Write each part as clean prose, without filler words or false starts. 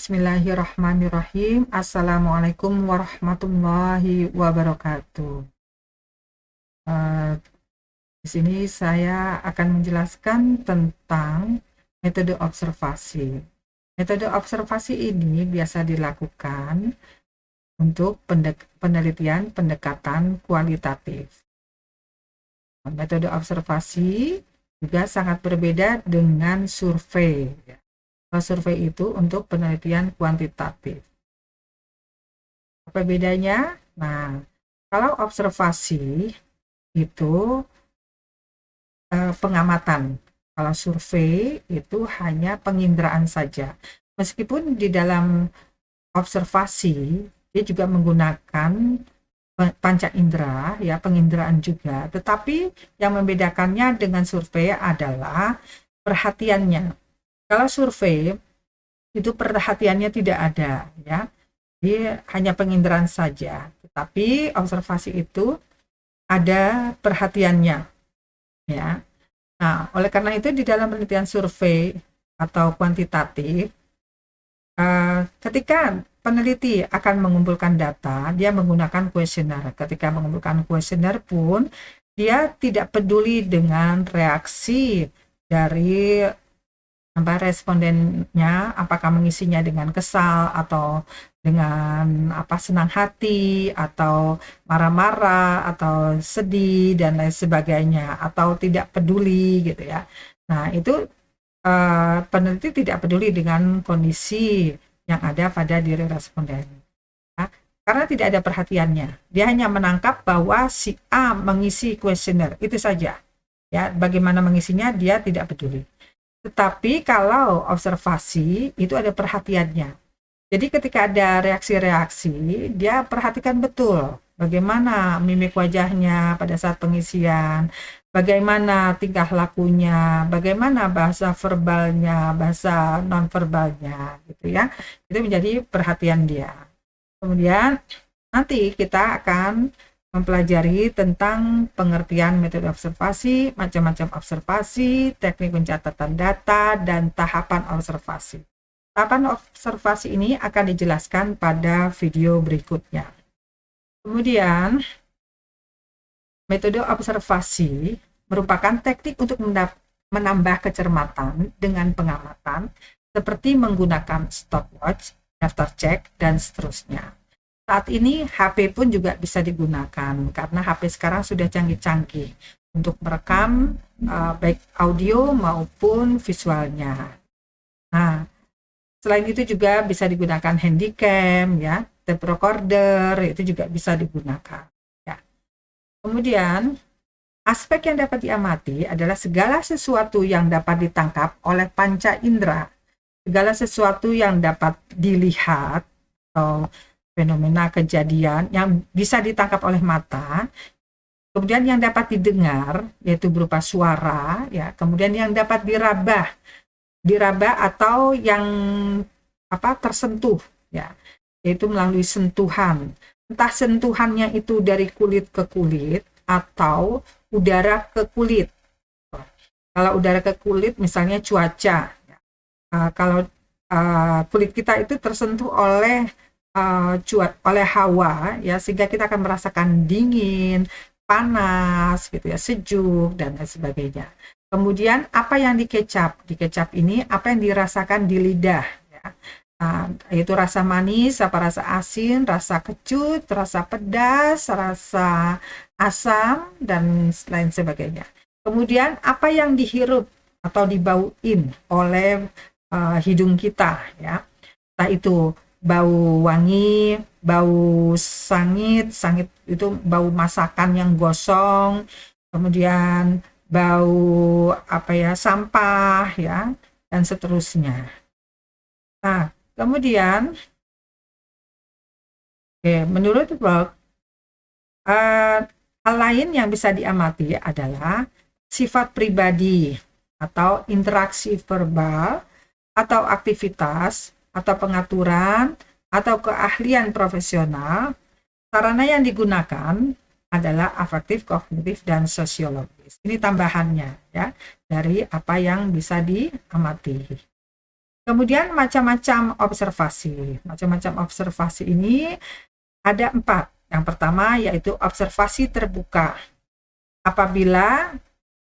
Bismillahirrahmanirrahim. Assalamualaikum warahmatullahi wabarakatuh. Eh, di sini saya akan menjelaskan tentang metode observasi. Metode observasi ini biasa dilakukan untuk penelitian pendekatan kualitatif. Metode observasi juga sangat berbeda dengan survei. Kalau survei itu untuk penelitian kuantitatif. Apa bedanya? Nah, kalau observasi itu pengamatan. Kalau survei itu hanya penginderaan saja. Meskipun di dalam observasi dia juga menggunakan panca indera, ya penginderaan juga. Tetapi yang membedakannya dengan survei adalah perhatiannya. Kalau survei itu perhatiannya tidak ada, ya. Dia hanya penginderaan saja. Tetapi observasi itu ada perhatiannya, ya. Nah, oleh karena itu di dalam penelitian survei atau kuantitatif, ketika peneliti akan mengumpulkan data, dia menggunakan kuesioner. Ketika mengumpulkan kuesioner pun, dia tidak peduli dengan reaksi dari respondennya, apakah mengisinya dengan kesal atau dengan senang hati atau marah-marah atau sedih dan lain sebagainya atau tidak peduli gitu ya. Nah, itu peneliti tidak peduli dengan kondisi yang ada pada diri responden. Ya, karena tidak ada perhatiannya. Dia hanya menangkap bahwa si A mengisi kuesioner, itu saja. Ya, bagaimana mengisinya dia tidak peduli. Tetapi kalau observasi itu ada perhatiannya. Jadi ketika ada reaksi-reaksi, dia perhatikan betul bagaimana mimik wajahnya pada saat pengisian, bagaimana tingkah lakunya, bagaimana bahasa verbalnya, bahasa non-verbalnya, gitu ya. Itu menjadi perhatian dia. Kemudian nanti kita akan mempelajari tentang pengertian metode observasi, macam-macam observasi, teknik pencatatan data, dan tahapan observasi. Tahapan observasi ini akan dijelaskan pada video berikutnya. Kemudian, metode observasi merupakan teknik untuk menambah kecermatan dengan pengamatan, seperti menggunakan stopwatch, daftar cek, dan seterusnya. Saat ini HP pun juga bisa digunakan karena HP sekarang sudah canggih-canggih untuk merekam baik audio maupun visualnya. Nah, selain itu juga bisa digunakan handycam, ya, tape recorder itu juga bisa digunakan. Ya. Kemudian aspek yang dapat diamati adalah segala sesuatu yang dapat ditangkap oleh panca indera, segala sesuatu yang dapat dilihat atau fenomena kejadian yang bisa ditangkap oleh mata, kemudian yang dapat didengar yaitu berupa suara, ya, kemudian yang dapat diraba atau yang tersentuh, ya, yaitu melalui sentuhan. Entah sentuhannya itu dari kulit ke kulit atau udara ke kulit. Kalau udara ke kulit misalnya cuaca, ya. Kalau kulit kita itu tersentuh oleh hawa, ya, sehingga kita akan merasakan dingin, panas, gitu ya, sejuk dan lain sebagainya. Kemudian apa yang dikecap? Dikecap ini apa yang dirasakan di lidah, ya. Yaitu rasa manis, rasa asin, rasa kecut, rasa pedas, rasa asam dan lain sebagainya. Kemudian apa yang dihirup atau dibauin oleh hidung kita, ya. Entah itu bau wangi, bau sangit itu bau masakan yang gosong, kemudian bau sampah, ya, dan seterusnya. Nah, kemudian menurut Brock, hal lain yang bisa diamati adalah sifat pribadi atau interaksi verbal atau aktivitas atau pengaturan atau keahlian profesional. Sarana yang digunakan adalah afektif, kognitif, dan sosiologis. Ini tambahannya, ya, dari apa yang bisa diamati. Kemudian macam-macam observasi. Macam-macam observasi ini ada 4. Yang pertama yaitu observasi terbuka. Apabila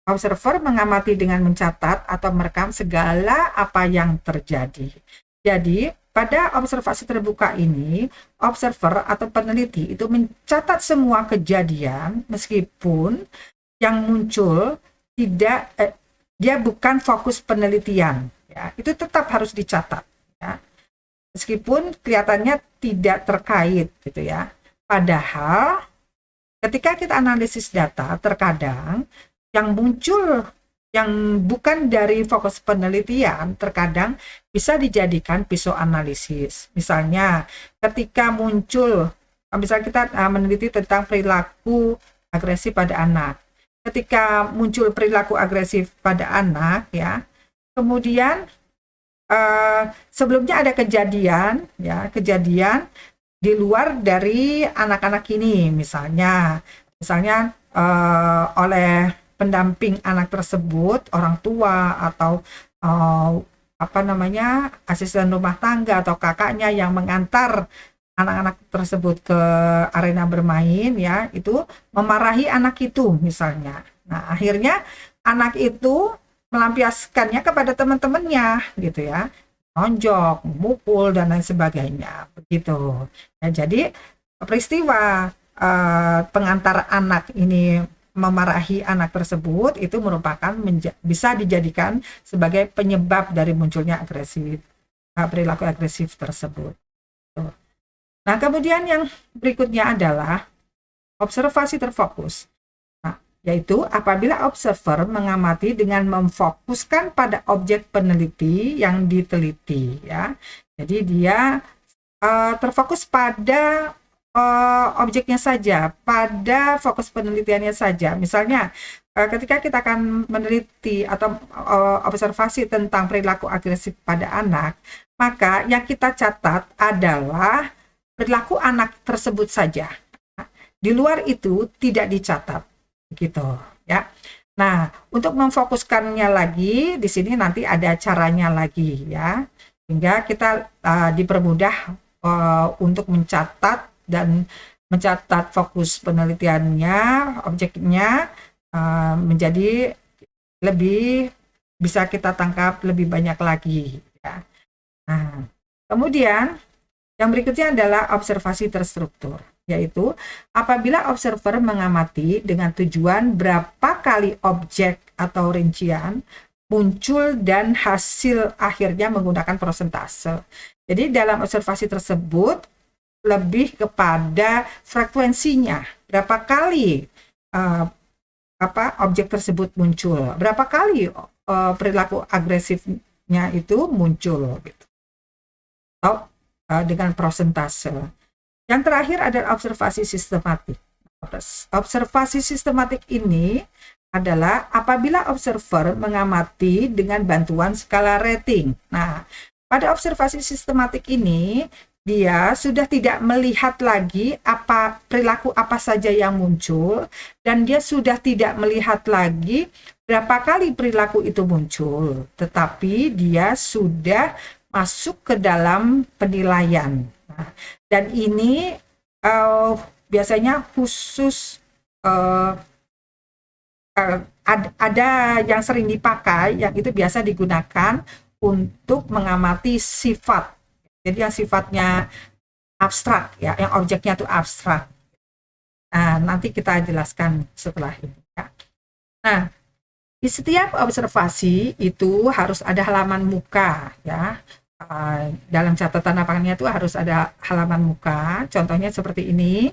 observer mengamati dengan mencatat atau merekam segala apa yang terjadi. Jadi, pada observasi terbuka ini, observer atau peneliti itu mencatat semua kejadian meskipun yang muncul dia bukan fokus penelitian. Ya, itu tetap harus dicatat. Ya. Meskipun kelihatannya tidak terkait, gitu ya. Padahal ketika kita analisis data, terkadang yang muncul yang bukan dari fokus penelitian terkadang bisa dijadikan pisau analisis. Misalnya ketika muncul, misalnya kita meneliti tentang perilaku agresif pada anak. Ketika muncul perilaku agresif pada anak, ya, kemudian sebelumnya ada kejadian di luar dari anak-anak ini, misalnya oleh pendamping anak tersebut, orang tua atau asisten rumah tangga atau kakaknya yang mengantar anak-anak tersebut ke arena bermain, ya, itu memarahi anak itu misalnya. Nah, akhirnya anak itu melampiaskannya kepada teman-temannya, gitu ya, nonjok, memukul dan lain sebagainya, begitu. Ya, jadi peristiwa pengantar anak ini memarahi anak tersebut itu merupakan bisa dijadikan sebagai penyebab dari munculnya perilaku agresif tersebut. Nah, kemudian yang berikutnya adalah observasi terfokus. Nah, yaitu apabila observer mengamati dengan memfokuskan pada objek peneliti yang diteliti, ya. Jadi dia terfokus pada objeknya saja, pada fokus penelitiannya saja. Misalnya, ketika kita akan meneliti atau observasi tentang perilaku agresif pada anak, maka yang kita catat adalah perilaku anak tersebut saja. Di luar itu tidak dicatat, gitu, ya. Nah, untuk memfokuskannya lagi, di sini nanti ada caranya lagi, ya, sehingga kita dipermudah untuk mencatat dan mencatat fokus penelitiannya, objeknya menjadi lebih bisa kita tangkap lebih banyak lagi. Ya. Nah, kemudian yang berikutnya adalah observasi terstruktur, yaitu apabila observer mengamati dengan tujuan berapa kali objek atau rincian muncul dan hasil akhirnya menggunakan persentase. Jadi dalam observasi tersebut lebih kepada frekuensinya, berapa kali objek tersebut muncul, berapa kali perilaku agresifnya itu muncul, gitu. Atau dengan persentase. Yang terakhir adalah observasi sistematik. Observasi sistematik ini adalah apabila observer mengamati dengan bantuan skala rating. Nah, pada observasi sistematik ini dia sudah tidak melihat lagi perilaku apa saja yang muncul, dan dia sudah tidak melihat lagi berapa kali perilaku itu muncul, tetapi dia sudah masuk ke dalam penilaian. Nah, dan ini biasanya khusus ada yang sering dipakai, yang itu biasa digunakan untuk mengamati sifat. Jadi yang sifatnya abstrak, ya, yang objeknya itu abstrak. Nah, nanti kita jelaskan setelah ini. Ya. Nah, di setiap observasi itu harus ada halaman muka, ya. Dalam catatan lapangannya itu harus ada halaman muka. Contohnya seperti ini.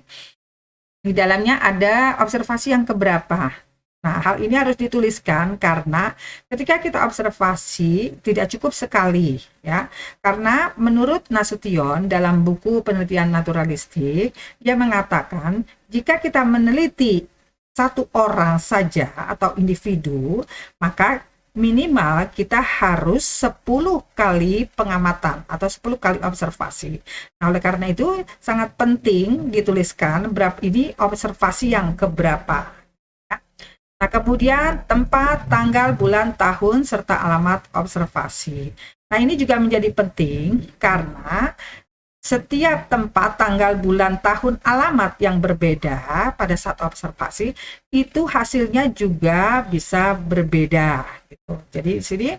Di dalamnya ada observasi yang keberapa. Nah, hal ini harus dituliskan karena ketika kita observasi tidak cukup sekali, ya. Karena menurut Nasution dalam buku penelitian naturalistik, dia mengatakan jika kita meneliti satu orang saja atau individu, maka minimal kita harus 10 kali pengamatan atau 10 kali observasi. Nah, oleh karena itu sangat penting dituliskan berapa ini observasi yang keberapa. Nah, kemudian tempat, tanggal, bulan, tahun, serta alamat observasi. Nah, ini juga menjadi penting karena setiap tempat, tanggal, bulan, tahun, alamat yang berbeda pada saat observasi itu hasilnya juga bisa berbeda gitu. Jadi di sini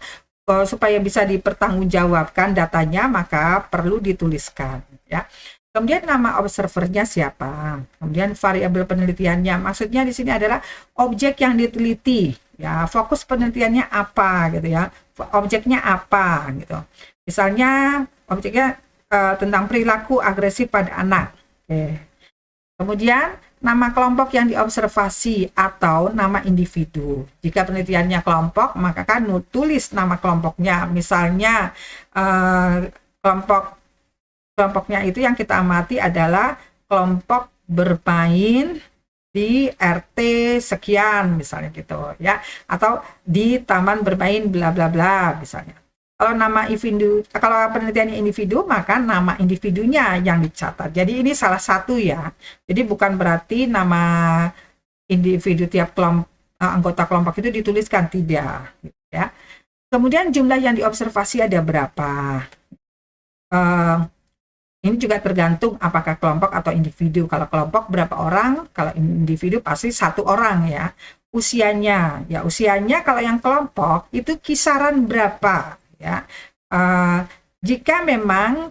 supaya bisa dipertanggungjawabkan datanya maka perlu dituliskan ya. Kemudian nama observernya siapa? Kemudian variabel penelitiannya. Maksudnya di sini adalah objek yang diteliti ya, fokus penelitiannya apa gitu ya. Objeknya apa gitu. Misalnya objeknya tentang perilaku agresif pada anak. Oke. Kemudian nama kelompok yang diobservasi atau nama individu. Jika penelitiannya kelompok, maka kan tulis nama kelompoknya. Misalnya kelompoknya itu yang kita amati adalah kelompok bermain di RT sekian misalnya gitu ya, atau di taman bermain bla bla bla misalnya. Kalau nama individu, kalau penelitiannya individu, maka nama individunya yang dicatat. Jadi ini salah satu ya. Jadi bukan berarti nama individu tiap anggota kelompok itu dituliskan, tidak. Ya. Kemudian jumlah yang diobservasi ada berapa? Ini juga tergantung apakah kelompok atau individu. Kalau kelompok berapa orang, kalau individu pasti satu orang ya. Usianya, ya usianya kalau yang kelompok itu kisaran berapa? Ya, jika memang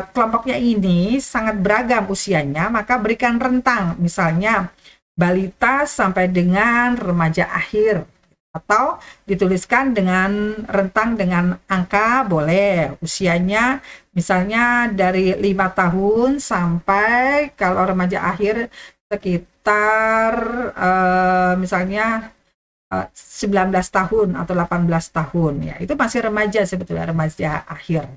kelompoknya ini sangat beragam usianya, maka berikan rentang, misalnya balita sampai dengan remaja akhir, atau dituliskan dengan rentang dengan angka boleh, usianya misalnya dari 5 tahun sampai kalau remaja akhir sekitar misalnya 19 tahun atau 18 tahun ya, itu masih remaja sebetulnya, remaja akhir.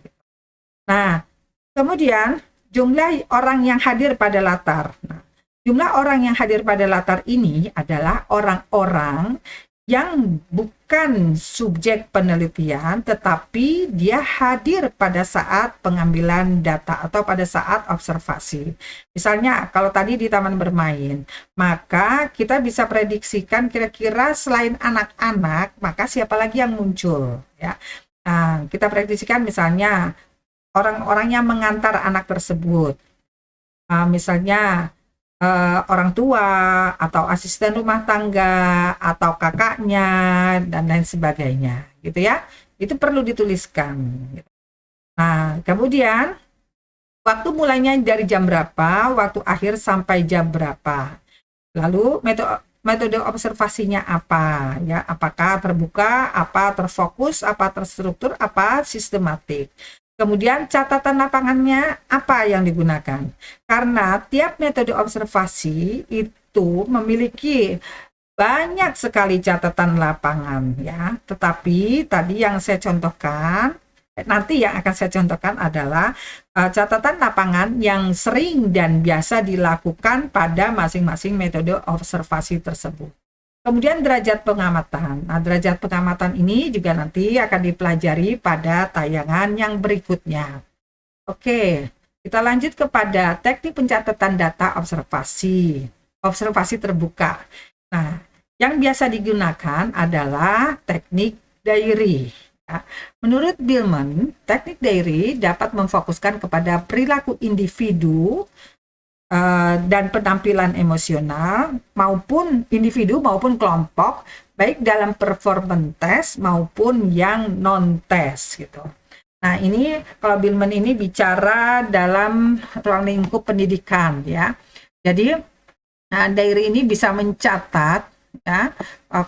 Nah, kemudian jumlah orang yang hadir pada latar. Nah, jumlah orang yang hadir pada latar ini adalah orang-orang yang bukan subjek penelitian, tetapi dia hadir pada saat pengambilan data atau pada saat observasi. Misalnya, kalau tadi di taman bermain, maka kita bisa prediksikan kira-kira selain anak-anak, maka siapa lagi yang muncul. Ya. Nah, kita prediksikan misalnya orang-orang yang mengantar anak tersebut. Misalnya, orang tua atau asisten rumah tangga atau kakaknya dan lain sebagainya gitu ya, itu perlu dituliskan. Nah, kemudian waktu mulainya dari jam berapa, waktu akhir sampai jam berapa, lalu metode observasinya apa ya, apakah terbuka, apa terfokus, apa terstruktur, apa sistematik. Kemudian catatan lapangannya apa yang digunakan? Karena tiap metode observasi itu memiliki banyak sekali catatan lapangan ya. Tetapi tadi yang saya contohkan, nanti yang akan saya contohkan adalah catatan lapangan yang sering dan biasa dilakukan pada masing-masing metode observasi tersebut. Kemudian derajat pengamatan. Nah, derajat pengamatan ini juga nanti akan dipelajari pada tayangan yang berikutnya. Oke, kita lanjut kepada teknik pencatatan data observasi. Observasi terbuka. Nah, yang biasa digunakan adalah teknik diary. Ya. Menurut Billman, teknik diary dapat memfokuskan kepada perilaku individu dan penampilan emosional maupun individu maupun kelompok, baik dalam performance test maupun yang non-test gitu. Nah, ini kalau Billman ini bicara dalam ruang lingkup pendidikan ya. Jadi diary ini bisa mencatat ya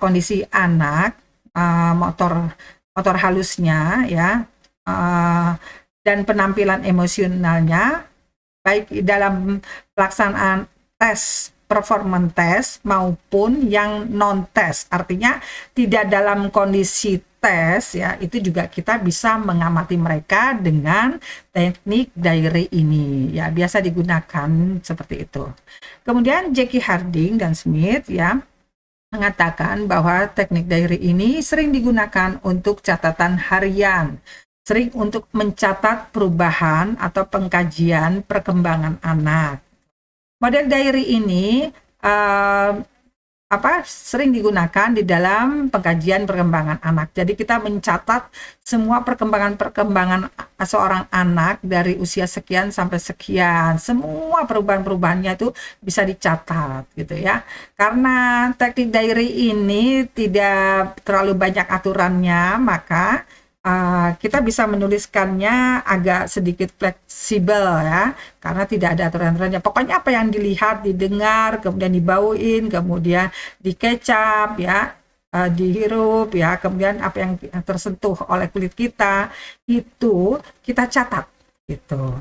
kondisi anak, motor halusnya ya, dan penampilan emosionalnya, baik dalam pelaksanaan tes, performance test maupun yang non-test. Artinya tidak dalam kondisi tes ya, itu juga kita bisa mengamati mereka dengan teknik diary ini ya, biasa digunakan seperti itu. Kemudian Jackie Harding dan Smith ya mengatakan bahwa teknik diary ini sering digunakan untuk catatan harian, sering untuk mencatat perubahan atau pengkajian perkembangan anak. Model diary ini sering digunakan di dalam pengkajian perkembangan anak. Jadi kita mencatat semua perkembangan seorang anak dari usia sekian sampai sekian, semua perubahan-perubahannya itu bisa dicatat gitu ya. Karena teknik diary ini tidak terlalu banyak aturannya, maka kita bisa menuliskannya agak sedikit fleksibel ya, karena tidak ada aturan-aturannya. Pokoknya apa yang dilihat, didengar, kemudian dibauin, kemudian dikecap ya, dihirup ya, kemudian apa yang tersentuh oleh kulit kita itu kita catat gitu.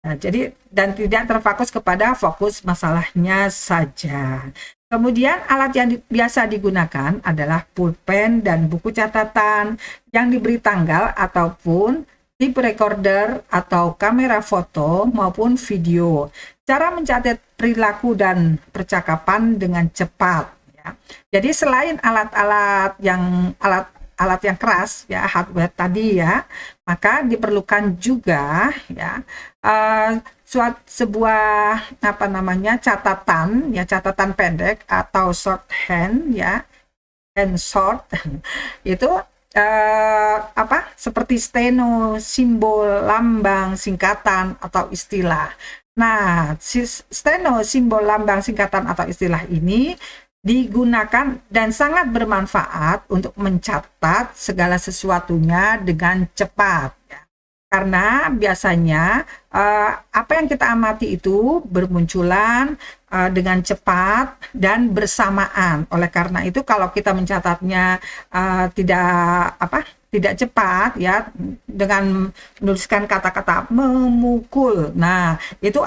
Nah, jadi dan tidak terfokus kepada fokus masalahnya saja. Kemudian alat yang biasa digunakan adalah pulpen dan buku catatan yang diberi tanggal ataupun tape recorder atau kamera foto maupun video. Cara mencatat perilaku dan percakapan dengan cepat. Ya. Jadi selain alat-alat yang keras ya, hardware tadi ya, maka diperlukan juga ya sebuah catatan pendek atau shorthand ya, and short itu seperti steno, simbol, lambang, singkatan atau istilah. Nah, steno, simbol, lambang, singkatan atau istilah ini digunakan dan sangat bermanfaat untuk mencatat segala sesuatunya dengan cepat ya. Karena biasanya apa yang kita amati itu bermunculan dengan cepat dan bersamaan. Oleh karena itu kalau kita mencatatnya tidak cepat ya, dengan menuliskan kata-kata memukul, nah itu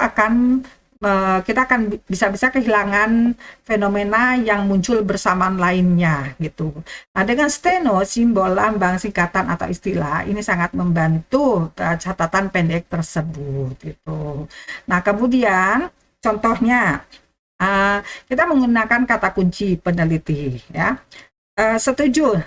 kita akan bisa kehilangan fenomena yang muncul bersamaan lainnya gitu. Nah, dengan steno, simbol, lambang, singkatan atau istilah ini sangat membantu catatan pendek tersebut gitu. Nah, kemudian contohnya kita menggunakan kata kunci peneliti ya. Setuju.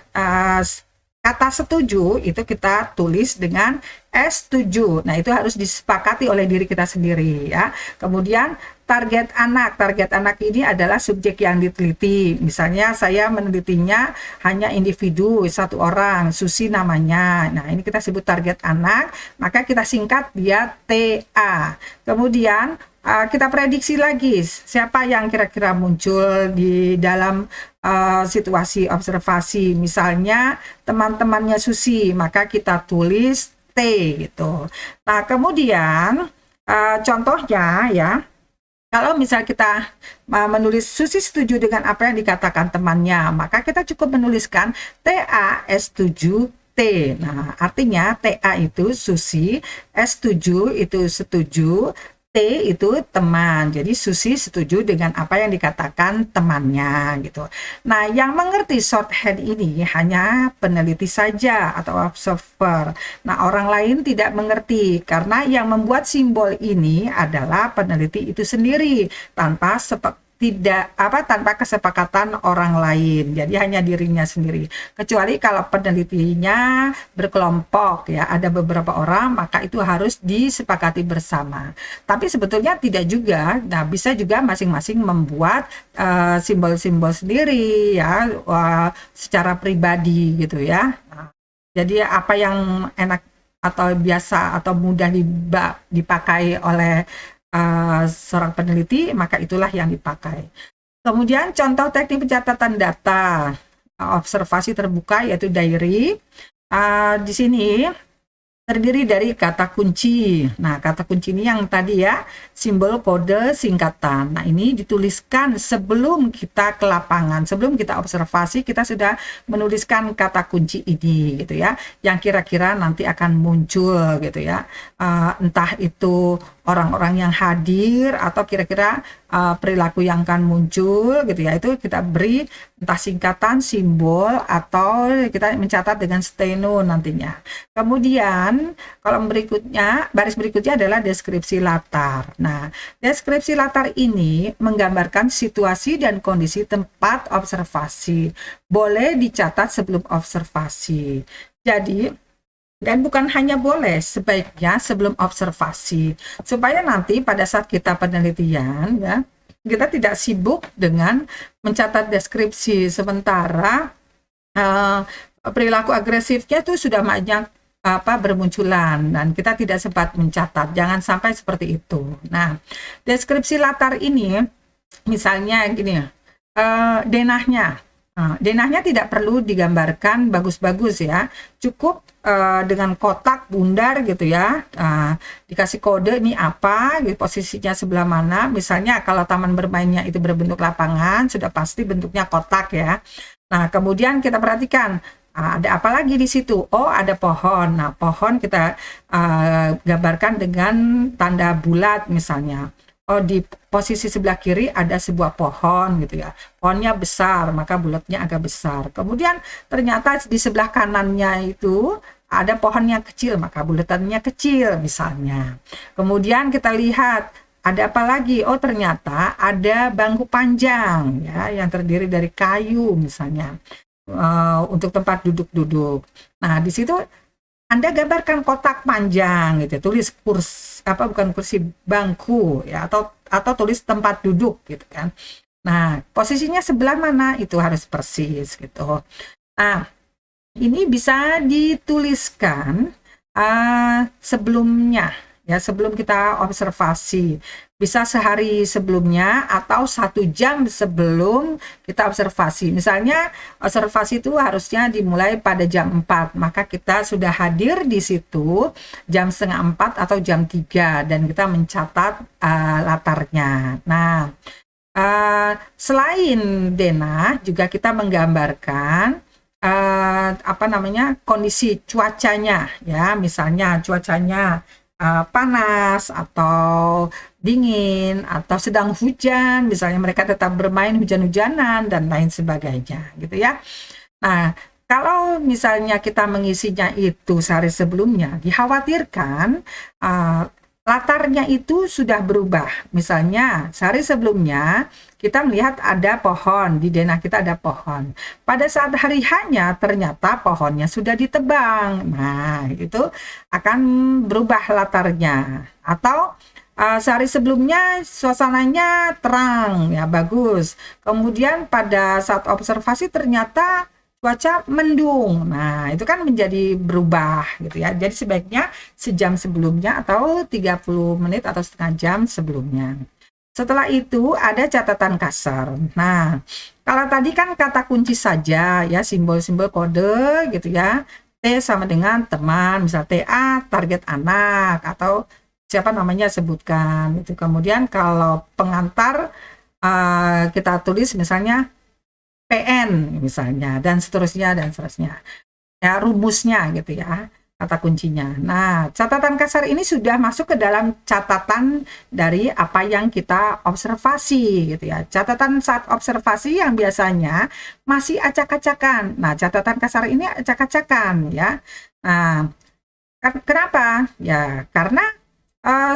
Kata setuju itu kita tulis dengan S7. Nah, itu harus disepakati oleh diri kita sendiri ya. Kemudian target anak ini adalah subjek yang diteliti. Misalnya saya menelitinya hanya individu, satu orang, Susi namanya. Nah, ini kita sebut target anak, maka kita singkat dia TA. Kemudian kita prediksi lagi siapa yang kira-kira muncul di dalam situasi observasi. Misalnya teman-temannya Susi, maka kita tulis T gitu. Nah, kemudian contohnya ya, kalau misal kita menulis Susi setuju dengan apa yang dikatakan temannya, maka kita cukup menuliskan TA S7 T. Nah, artinya TA itu Susi, S7 itu setuju, T itu teman. Jadi Susi setuju dengan apa yang dikatakan temannya gitu. Nah, yang mengerti shorthand ini hanya peneliti saja atau observer. Nah, orang lain tidak mengerti karena yang membuat simbol ini adalah peneliti itu sendiri tanpa tanpa kesepakatan orang lain. Jadi hanya dirinya sendiri. Kecuali kalau penelitinya berkelompok ya, ada beberapa orang, maka itu harus disepakati bersama. Tapi sebetulnya tidak juga. Nah, bisa juga masing-masing membuat simbol-simbol sendiri ya, secara pribadi gitu ya. Nah, jadi apa yang enak atau biasa atau mudah dipakai oleh seorang peneliti, maka itulah yang dipakai. Kemudian contoh teknik pencatatan data observasi terbuka yaitu diary. Di sini terdiri dari kata kunci. Nah, kata kunci ini yang tadi ya, simbol, kode, singkatan. Nah, ini dituliskan sebelum kita ke lapangan, sebelum kita observasi, kita sudah menuliskan kata kunci ini gitu ya, yang kira-kira nanti akan muncul gitu ya. Entah itu orang-orang yang hadir atau kira-kira perilaku yang akan muncul gitu ya, itu kita beri entah singkatan, simbol, atau kita mencatat dengan steno nantinya. Kemudian kolom berikutnya, baris berikutnya adalah deskripsi latar. Nah, deskripsi latar ini menggambarkan situasi dan kondisi tempat observasi. Boleh dicatat sebelum observasi. Jadi, dan bukan hanya boleh, sebaiknya sebelum observasi. Supaya nanti pada saat kita penelitian ya, kita tidak sibuk dengan mencatat deskripsi, sementara perilaku agresifnya itu sudah banyak bermunculan dan kita tidak sempat mencatat. Jangan sampai seperti itu. Nah, deskripsi latar ini misalnya gini, denahnya. Denahnya tidak perlu digambarkan bagus-bagus ya, cukup dengan kotak bundar gitu ya, dikasih kode ini apa, gitu, posisinya sebelah mana. Misalnya kalau taman bermainnya itu berbentuk lapangan, sudah pasti bentuknya kotak ya. Nah, kemudian kita perhatikan ada apa lagi di situ. Oh, ada pohon. Nah, pohon kita gambarkan dengan tanda bulat misalnya. Oh, di posisi sebelah kiri ada sebuah pohon gitu ya. Pohonnya besar, maka bulatnya agak besar. Kemudian ternyata di sebelah kanannya itu ada pohon yang kecil, maka bulatannya kecil misalnya. Kemudian kita lihat ada apa lagi? Oh, ternyata ada bangku panjang ya yang terdiri dari kayu misalnya. Untuk tempat duduk-duduk. Nah, di situ Anda gambarkan kotak panjang gitu, tulis bukan kursi, bangku ya, atau tulis tempat duduk gitu kan. Nah, posisinya sebelah mana itu harus persis gitu. Nah, ini bisa dituliskan sebelumnya ya, sebelum kita observasi. Bisa sehari sebelumnya atau 1 jam sebelum kita observasi. Misalnya observasi itu harusnya dimulai pada jam 4, maka kita sudah hadir di situ jam setengah 4 atau jam 3 dan kita mencatat latarnya. Nah, selain denah juga kita menggambarkan kondisi cuacanya ya, misalnya cuacanya panas atau dingin atau sedang hujan, misalnya mereka tetap bermain hujan-hujanan dan lain sebagainya gitu ya. Nah, kalau misalnya kita mengisinya itu sehari sebelumnya, dikhawatirkan latarnya itu sudah berubah. Misalnya sehari sebelumnya kita melihat ada pohon, di denah kita ada pohon. Pada saat hari hanya ternyata pohonnya sudah ditebang. Nah, itu akan berubah latarnya. Atau sehari sebelumnya suasananya terang, ya bagus. Kemudian pada saat observasi ternyata cuaca mendung. Nah, itu kan menjadi berubah gitu ya. Jadi sebaiknya sejam sebelumnya atau 30 menit atau setengah jam sebelumnya. Setelah itu ada catatan kasar. Nah, kalau tadi kan kata kunci saja ya, simbol-simbol kode gitu ya. T sama dengan teman, misal TA target anak atau siapa namanya sebutkan itu. Kemudian kalau pengantar kita tulis misalnya PN misalnya dan seterusnya ya, rumusnya gitu ya, kata kuncinya. Nah, catatan kasar ini sudah masuk ke dalam catatan dari apa yang kita observasi gitu ya. Catatan saat observasi yang biasanya masih acak-acakan. Nah, catatan kasar ini acak-acakan ya. Nah, kenapa? Ya, karena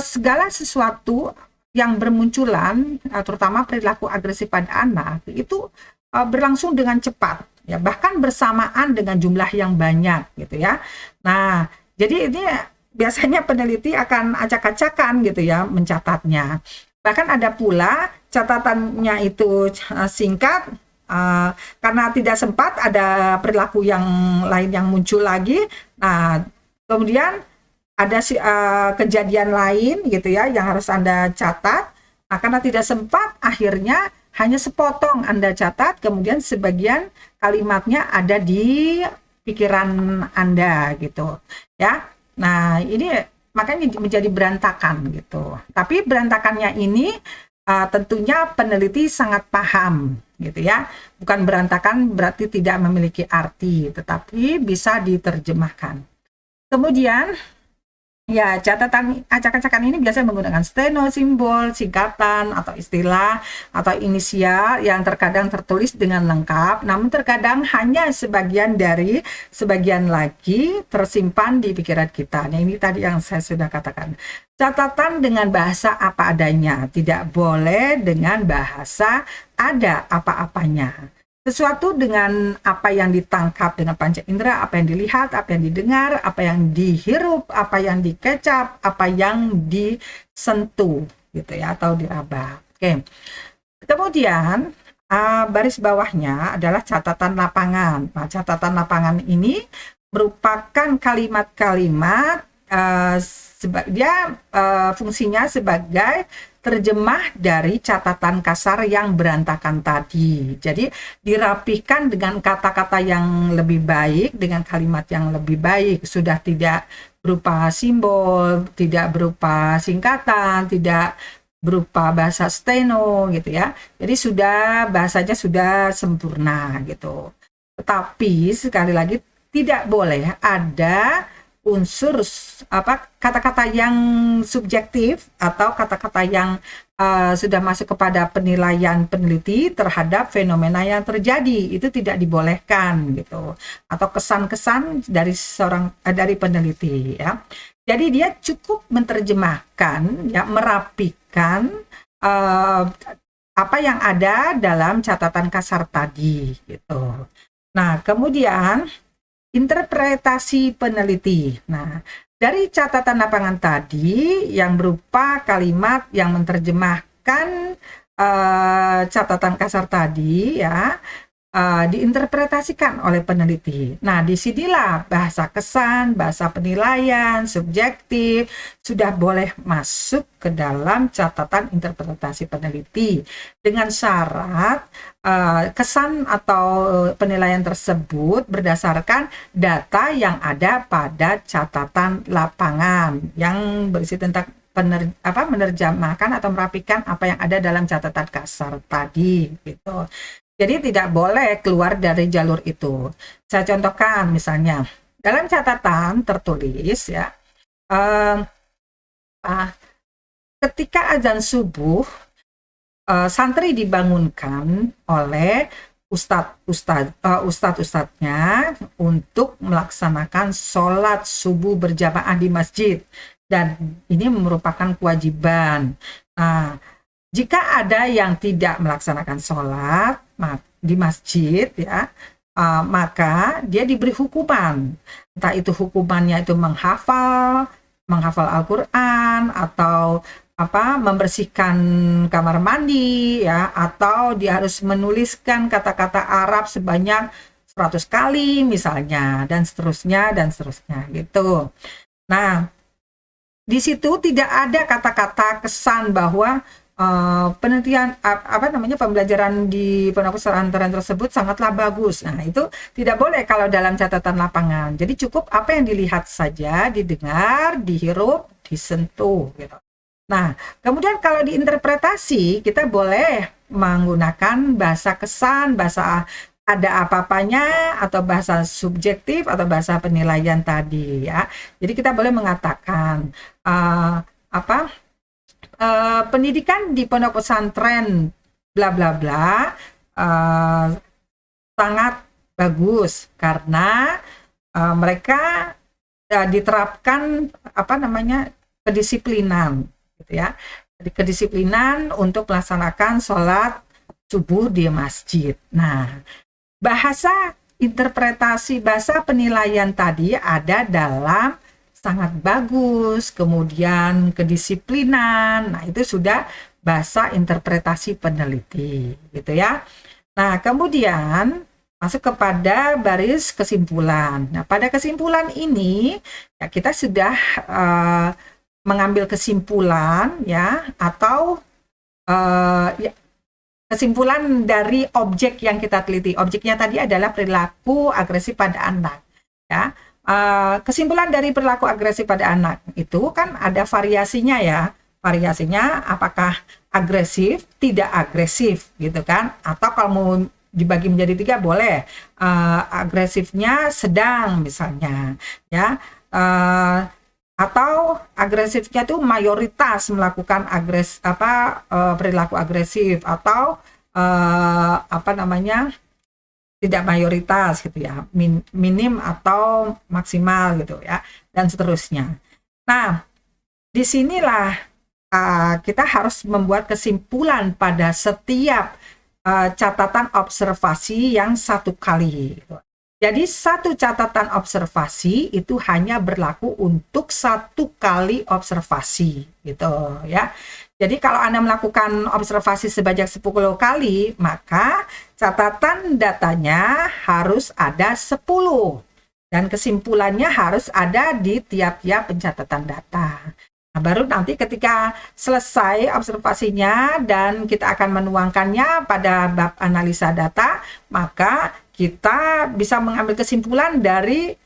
segala sesuatu yang bermunculan, terutama perilaku agresif pada anak, itu berlangsung dengan cepat, ya bahkan bersamaan dengan jumlah yang banyak, gitu ya. Nah, jadi ini biasanya peneliti akan acak-acakan, gitu ya, mencatatnya. Bahkan ada pula catatannya itu singkat, karena tidak sempat ada perilaku yang lain yang muncul lagi. Nah, kemudian ada kejadian lain gitu ya yang harus Anda catat. Nah, karena tidak sempat, akhirnya hanya sepotong Anda catat, kemudian sebagian kalimatnya ada di pikiran Anda gitu ya. Nah, ini makanya menjadi berantakan gitu. Tapi berantakannya ini tentunya peneliti sangat paham gitu ya. Bukan berantakan berarti tidak memiliki arti, tetapi bisa diterjemahkan. Kemudian ya, catatan acak-acakan ini biasanya menggunakan steno, simbol, singkatan, atau istilah, atau inisial yang terkadang tertulis dengan lengkap, namun terkadang hanya sebagian lagi tersimpan di pikiran kita. Nah, ini tadi yang saya sudah katakan. Catatan dengan bahasa apa adanya, tidak boleh dengan bahasa ada apa-apanya. Sesuatu dengan apa yang ditangkap dengan panca indera, apa yang dilihat, apa yang didengar, apa yang dihirup, apa yang dikecap, apa yang disentuh gitu ya, atau diraba. Oke. Kemudian baris bawahnya adalah catatan lapangan. Nah, catatan lapangan ini merupakan kalimat-kalimat dia fungsinya sebagai terjemah dari catatan kasar yang berantakan tadi. Jadi dirapihkan dengan kata-kata yang lebih baik, dengan kalimat yang lebih baik. Sudah tidak berupa simbol, tidak berupa singkatan, tidak berupa bahasa steno gitu ya. Jadi sudah bahasanya sudah sempurna gitu. Tetapi sekali lagi tidak boleh ada unsur kata-kata yang subjektif atau kata-kata yang sudah masuk kepada penilaian peneliti terhadap fenomena yang terjadi, itu tidak dibolehkan gitu, atau kesan-kesan dari peneliti ya. Jadi dia cukup menerjemahkan ya, merapikan apa yang ada dalam catatan kasar tadi gitu. Nah, kemudian interpretasi peneliti. Nah, dari catatan lapangan tadi yang berupa kalimat yang menerjemahkan catatan kasar tadi ya, diinterpretasikan oleh peneliti. Nah, disinilah bahasa kesan, bahasa penilaian, subjektif sudah boleh masuk ke dalam catatan interpretasi peneliti dengan syarat kesan atau penilaian tersebut berdasarkan data yang ada pada catatan lapangan yang berisi tentang menerjemahkan atau merapikan apa yang ada dalam catatan kasar tadi gitu. Jadi tidak boleh keluar dari jalur itu. Saya contohkan misalnya dalam catatan tertulis ya, ketika azan subuh santri dibangunkan oleh ustadznya untuk melaksanakan sholat subuh berjamaah di masjid, dan ini merupakan kewajiban. Nah, jika ada yang tidak melaksanakan sholat di masjid ya, maka dia diberi hukuman. Entah itu hukumannya itu menghafal Al-Quran, atau membersihkan kamar mandi ya, atau dia harus menuliskan kata-kata Arab sebanyak 100 kali misalnya, dan seterusnya gitu. Nah, di situ tidak ada kata-kata kesan bahwa penelitian pembelajaran di pondok pesantren tersebut sangatlah bagus. Nah, itu tidak boleh kalau dalam catatan lapangan. Jadi cukup apa yang dilihat saja, didengar, dihirup, disentuh gitu. Nah, kemudian kalau diinterpretasi, kita boleh menggunakan bahasa kesan, bahasa ada apa-apanya, atau bahasa subjektif, atau bahasa penilaian tadi ya. Jadi kita boleh mengatakan pendidikan di pondok pesantren bla bla bla sangat bagus karena mereka diterapkan kedisiplinan gitu ya. Jadi kedisiplinan untuk melaksanakan sholat subuh di masjid. Nah, bahasa interpretasi, bahasa penilaian tadi ada dalam sangat bagus, kemudian kedisiplinan. Nah, itu sudah bahasa interpretasi peneliti gitu ya. Nah, kemudian masuk kepada baris kesimpulan. Nah, pada kesimpulan ini ya kita sudah mengambil kesimpulan ya, atau kesimpulan dari objek yang kita teliti. Objeknya tadi adalah perilaku agresif pada anak ya. Kesimpulan dari perilaku agresif pada anak itu kan ada variasinya ya. Variasinya apakah agresif, tidak agresif gitu kan, atau kalau mau dibagi menjadi 3 boleh, agresifnya sedang misalnya ya, atau agresifnya itu mayoritas melakukan perilaku agresif, atau tidak mayoritas gitu ya, minim atau maksimal gitu ya, dan seterusnya. Nah, disinilah kita harus membuat kesimpulan pada setiap catatan observasi yang 1 kali gitu. Jadi satu catatan observasi itu hanya berlaku untuk satu kali observasi gitu ya. Jadi kalau Anda melakukan observasi sebanyak 10 kali, maka catatan datanya harus ada 10 dan kesimpulannya harus ada di tiap-tiap pencatatan data. Nah, baru nanti ketika selesai observasinya dan kita akan menuangkannya pada bab analisa data, maka kita bisa mengambil kesimpulan dari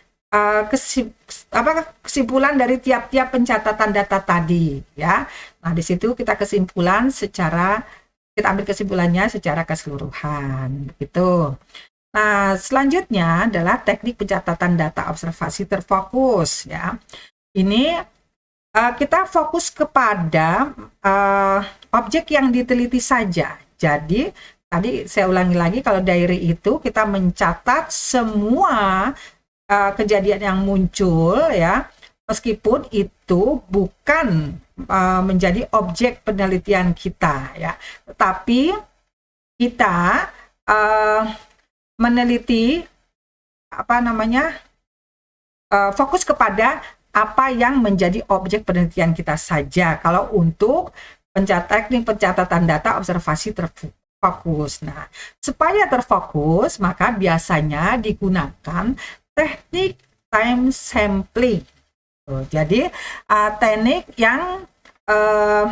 kesimpulan dari tiap-tiap pencatatan data tadi ya. Nah, di situ kita ambil kesimpulannya secara keseluruhan gitu. Nah, selanjutnya adalah teknik pencatatan data observasi terfokus ya. Ini kita fokus kepada objek yang diteliti saja. Jadi tadi saya ulangi lagi, kalau diary itu kita mencatat semua kejadian yang muncul ya, meskipun itu bukan menjadi objek penelitian kita ya, tetapi kita meneliti fokus kepada apa yang menjadi objek penelitian kita saja kalau untuk teknik pencatatan data observasi terfokus. Nah, supaya terfokus, maka biasanya digunakan teknik time sampling. Jadi, teknik yang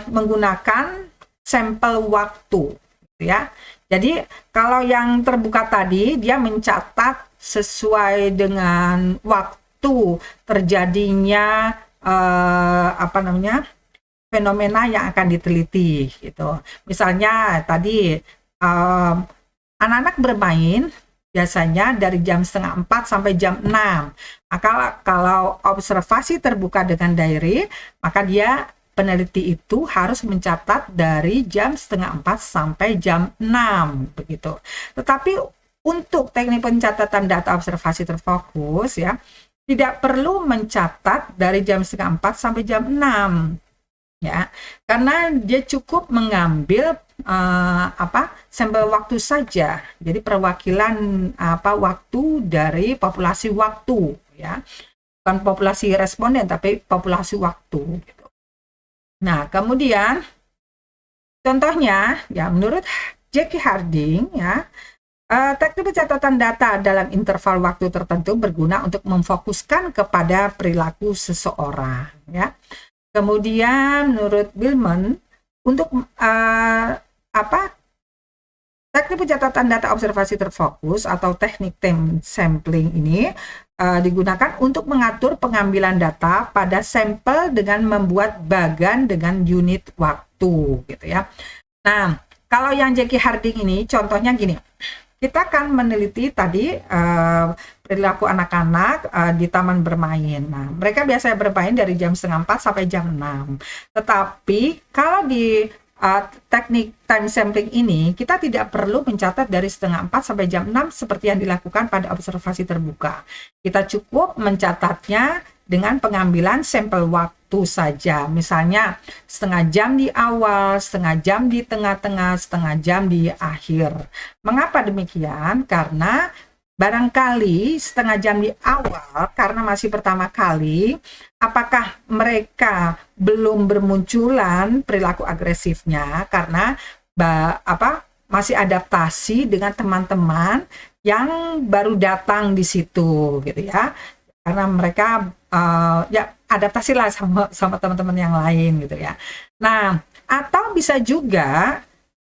menggunakan sampel waktu, gitu ya. Jadi, kalau yang terbuka tadi, dia mencatat sesuai dengan waktu terjadinya fenomena yang akan diteliti gitu. Misalnya tadi anak-anak bermain biasanya dari jam 3:30 sampai jam 6. Maka kalau observasi terbuka dengan diary, maka peneliti itu harus mencatat dari jam 3:30 sampai jam 6 begitu. Tetapi untuk teknik pencatatan data observasi terfokus ya, tidak perlu mencatat dari jam 3:30 sampai jam 6. Ya, karena dia cukup mengambil sampel waktu saja. Jadi perwakilan waktu dari populasi waktu ya. Bukan populasi responden tapi populasi waktu gitu. Nah, kemudian contohnya ya menurut Jackie Harding ya, teknik pencatatan data dalam interval waktu tertentu berguna untuk memfokuskan kepada perilaku seseorang ya. Kemudian menurut Billman untuk teknik pencatatan data observasi terfokus atau teknik time sampling ini digunakan untuk mengatur pengambilan data pada sampel dengan membuat bagan dengan unit waktu gitu ya. Nah, kalau yang Jackie Harding ini contohnya gini. Kita akan meneliti tadi perilaku anak-anak di taman bermain. Nah, mereka biasanya bermain dari jam 3:30 sampai jam 6. Tetapi kalau di teknik time sampling ini, kita tidak perlu mencatat dari 3:30 sampai jam 6 seperti yang dilakukan pada observasi terbuka. Kita cukup mencatatnya dengan pengambilan sampel waktu saja. Misalnya setengah jam di awal, setengah jam di tengah-tengah, setengah jam di akhir. Mengapa demikian? Karena barangkali setengah jam di awal, karena masih pertama kali, apakah mereka belum bermunculan perilaku agresifnya karena masih adaptasi dengan teman-teman yang baru datang di situ gitu ya. Karena mereka adaptasi lah sama teman-teman yang lain gitu ya. Nah, atau bisa juga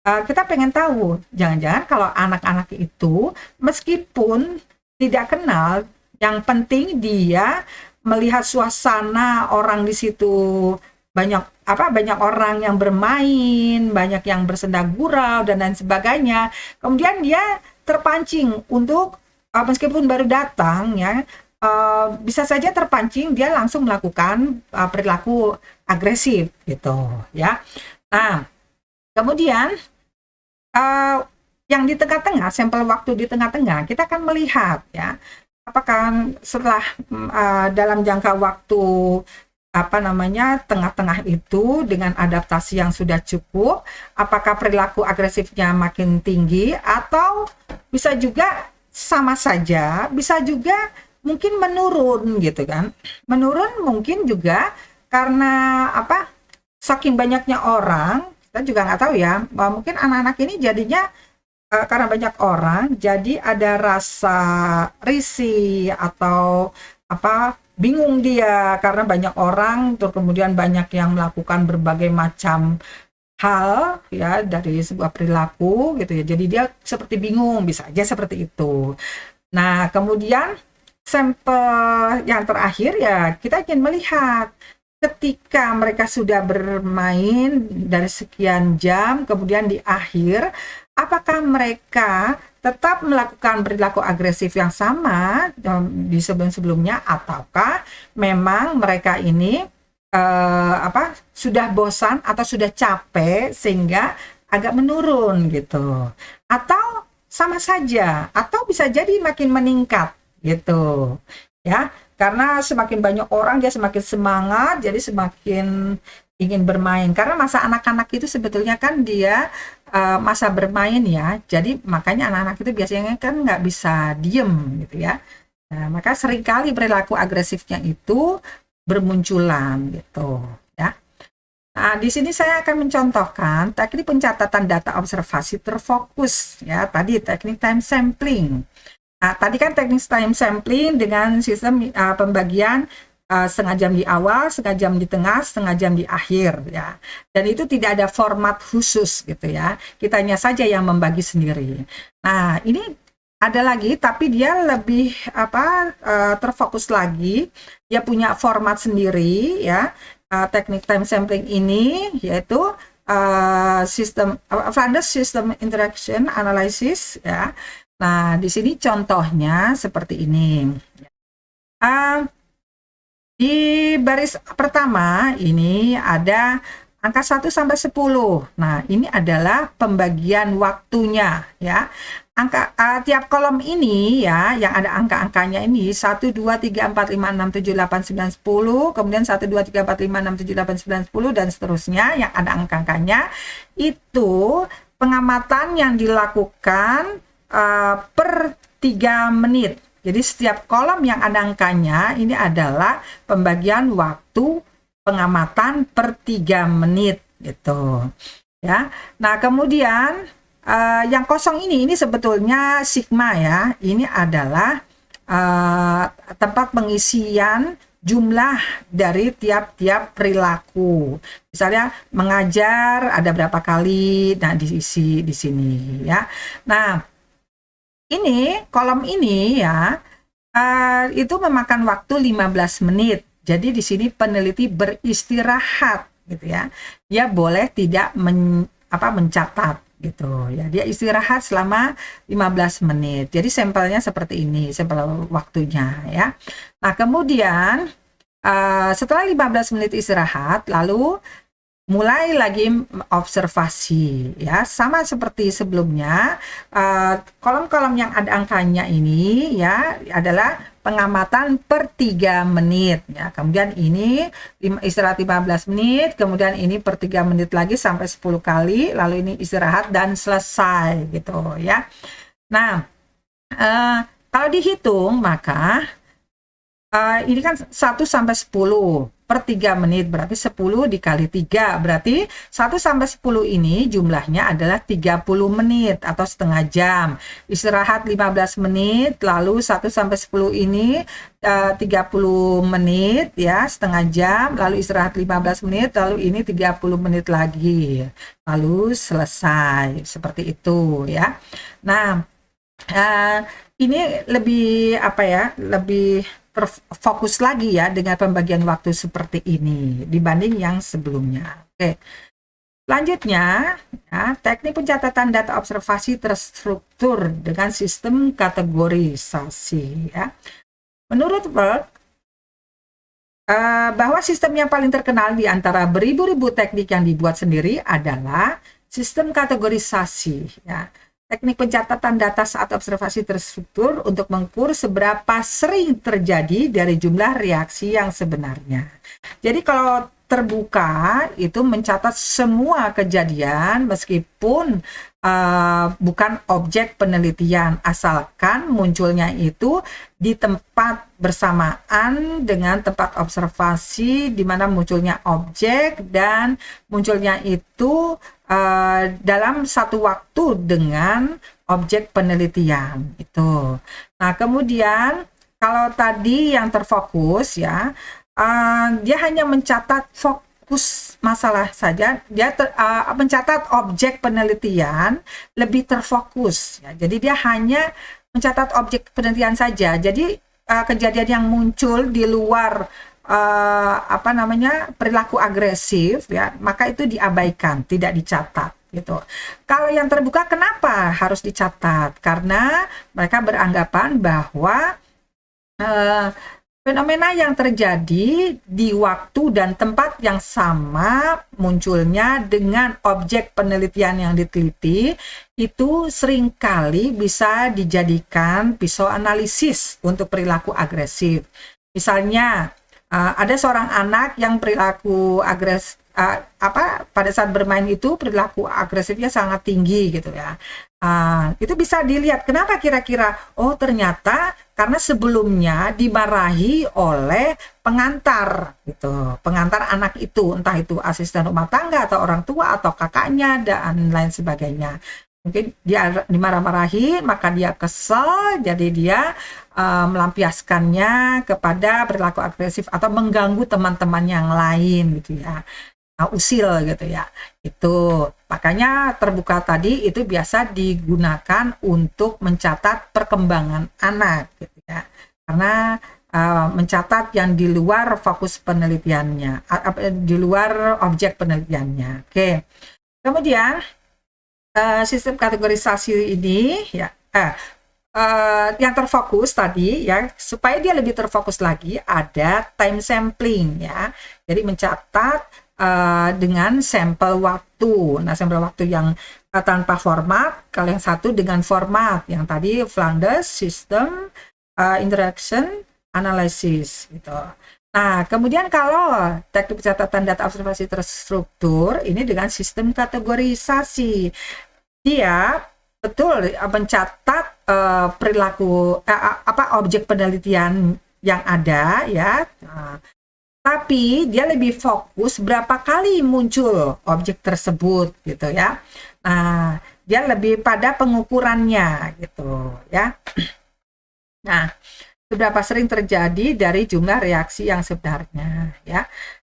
kita pengen tahu, jangan-jangan kalau anak-anak itu meskipun tidak kenal, yang penting dia melihat suasana orang di situ, banyak orang yang bermain, banyak yang bersenda gurau dan lain sebagainya. Kemudian dia terpancing untuk meskipun baru datang ya, bisa saja terpancing dia langsung melakukan perilaku agresif gitu ya. Nah, kemudian yang di tengah-tengah, sampel waktu di tengah-tengah, kita akan melihat ya, apakah setelah dalam jangka waktu tengah-tengah itu dengan adaptasi yang sudah cukup, apakah perilaku agresifnya makin tinggi atau bisa juga sama saja, bisa juga mungkin menurun gitu kan. Menurun mungkin juga karena apa? Saking banyaknya orang, kita juga nggak tahu ya, bahwa mungkin anak-anak ini jadinya karena banyak orang, jadi ada rasa risih atau apa bingung dia karena banyak orang, terus kemudian banyak yang melakukan berbagai macam hal ya dari sebuah perilaku gitu ya. Jadi dia seperti bingung, bisa aja seperti itu. Nah, kemudian sampel yang terakhir ya kita ingin melihat ketika mereka sudah bermain dari sekian jam, kemudian di akhir, apakah mereka tetap melakukan perilaku agresif yang sama di sebelum-sebelumnya, ataukah memang mereka ini sudah bosan atau sudah capek sehingga agak menurun gitu, atau sama saja, atau bisa jadi makin meningkat gitu ya, karena semakin banyak orang dia semakin semangat, jadi semakin ingin bermain, karena masa anak-anak itu sebetulnya kan dia masa bermain ya, jadi makanya anak-anak itu biasanya kan nggak bisa diem gitu ya. Nah, maka seringkali perilaku agresifnya itu bermunculan gitu ya. Nah, di sini saya akan mencontohkan teknik pencatatan data observasi terfokus ya, tadi teknik time sampling. Nah, tadi kan teknik time sampling dengan sistem pembagian setengah jam di awal, setengah jam di tengah, setengah jam di akhir ya. Dan itu tidak ada format khusus gitu ya. Kitanya saja yang membagi sendiri. Nah, ini ada lagi tapi dia lebih terfokus lagi. Dia punya format sendiri ya. Teknik time sampling ini yaitu sistem Flanders System Interaction Analysis ya. Nah, di sini contohnya seperti ini. Di baris pertama ini ada angka 1 sampai 10. Nah, ini adalah pembagian waktunya ya. Tiap kolom ini ya yang ada angka-angkanya ini 1 2 3 4 5 6 7 8 9 10, kemudian 1 2 3 4 5 6 7 8 9 10 dan seterusnya yang ada angka-angkanya itu pengamatan yang dilakukan per 3 menit. Jadi setiap kolom yang ada angkanya ini adalah pembagian waktu pengamatan per 3 menit gitu. Ya. Nah, kemudian yang kosong ini sebetulnya sigma ya. Ini adalah tempat pengisian jumlah dari tiap-tiap perilaku. Misalnya mengajar ada berapa kali, nah diisi di sini ya. Nah, ini kolom ini ya itu memakan waktu 15 menit. Jadi di sini peneliti beristirahat gitu ya. Dia boleh tidak mencatat gitu ya. Dia istirahat selama 15 menit. Jadi sampelnya seperti ini, sampel waktunya ya. Nah, kemudian setelah 15 menit istirahat lalu mulai lagi observasi ya, sama seperti sebelumnya. Kolom-kolom yang ada angkanya ini ya adalah pengamatan per 3 menit ya. Kemudian ini istirahat 15 menit, kemudian ini per 3 menit lagi sampai 10 kali, lalu ini istirahat dan selesai gitu ya. Nah, kalau dihitung maka ini kan 1 sampai 10 per 3 menit, berarti 10 dikali 3, berarti 1 sampai 10 ini jumlahnya adalah 30 menit atau setengah jam. Istirahat 15 menit, lalu 1 sampai 10 ini 30 menit ya, setengah jam, lalu istirahat 15 menit, lalu ini 30 menit lagi. Lalu selesai, seperti itu ya. Nah, ini lebih lebih terfokus lagi ya dengan pembagian waktu seperti ini dibanding yang sebelumnya. Oke. Selanjutnya, ya, teknik pencatatan data observasi terstruktur dengan sistem kategorisasi ya. Menurut Berg, bahwa sistem yang paling terkenal di antara beribu-ribu teknik yang dibuat sendiri adalah sistem kategorisasi ya. Teknik pencatatan data saat observasi terstruktur untuk mengukur seberapa sering terjadi dari jumlah reaksi yang sebenarnya. Jadi kalau terbuka itu mencatat semua kejadian meskipun bukan objek penelitian, asalkan munculnya itu di tempat bersamaan dengan tempat observasi di mana munculnya objek dan munculnya itu dalam satu waktu dengan objek penelitian itu. Nah, kemudian kalau tadi yang terfokus ya, dia hanya mencatat fokus masalah saja, dia mencatat objek penelitian lebih terfokus ya. Jadi dia hanya mencatat objek penelitian saja. Jadi kejadian yang muncul di luar perilaku agresif ya, maka itu diabaikan, tidak dicatat gitu. Kalau yang terbuka kenapa harus dicatat? Karena mereka beranggapan bahwa fenomena yang terjadi di waktu dan tempat yang sama munculnya dengan objek penelitian yang diteliti itu seringkali bisa dijadikan pisau analisis untuk perilaku agresif. Misalnya ada seorang anak yang perilaku pada saat bermain itu perilaku agresifnya sangat tinggi gitu ya. Itu bisa dilihat kenapa kira-kira, oh ternyata karena sebelumnya dimarahi oleh pengantar gitu, pengantar anak itu, entah itu asisten rumah tangga atau orang tua atau kakaknya dan lain sebagainya. Mungkin dia dimarah-marahi, maka dia kesel, jadi dia melampiaskannya kepada perilaku agresif atau mengganggu teman-teman yang lain gitu ya. Usil gitu ya. Itu makanya terbuka tadi itu biasa digunakan untuk mencatat perkembangan anak gitu ya. Karena mencatat yang di luar fokus penelitiannya, di luar objek penelitiannya. Oke. Kemudian sistem kategorisasi ini ya yang terfokus tadi ya, supaya dia lebih terfokus lagi ada time sampling ya. Jadi mencatat dengan sampel waktu. Nah, sampel waktu yang tanpa format, kalau yang satu dengan format. Yang tadi Flanders, System, Interaction, Analysis gitu. Nah, kemudian kalau teknik pencatatan data observasi terstruktur, ini dengan sistem kategorisasi. Dia betul mencatat perilaku objek penelitian yang ada ya. Tapi dia lebih fokus berapa kali muncul objek tersebut gitu ya. Nah, dia lebih pada pengukurannya gitu ya. Nah, seberapa sering terjadi dari jumlah reaksi yang sebenarnya ya.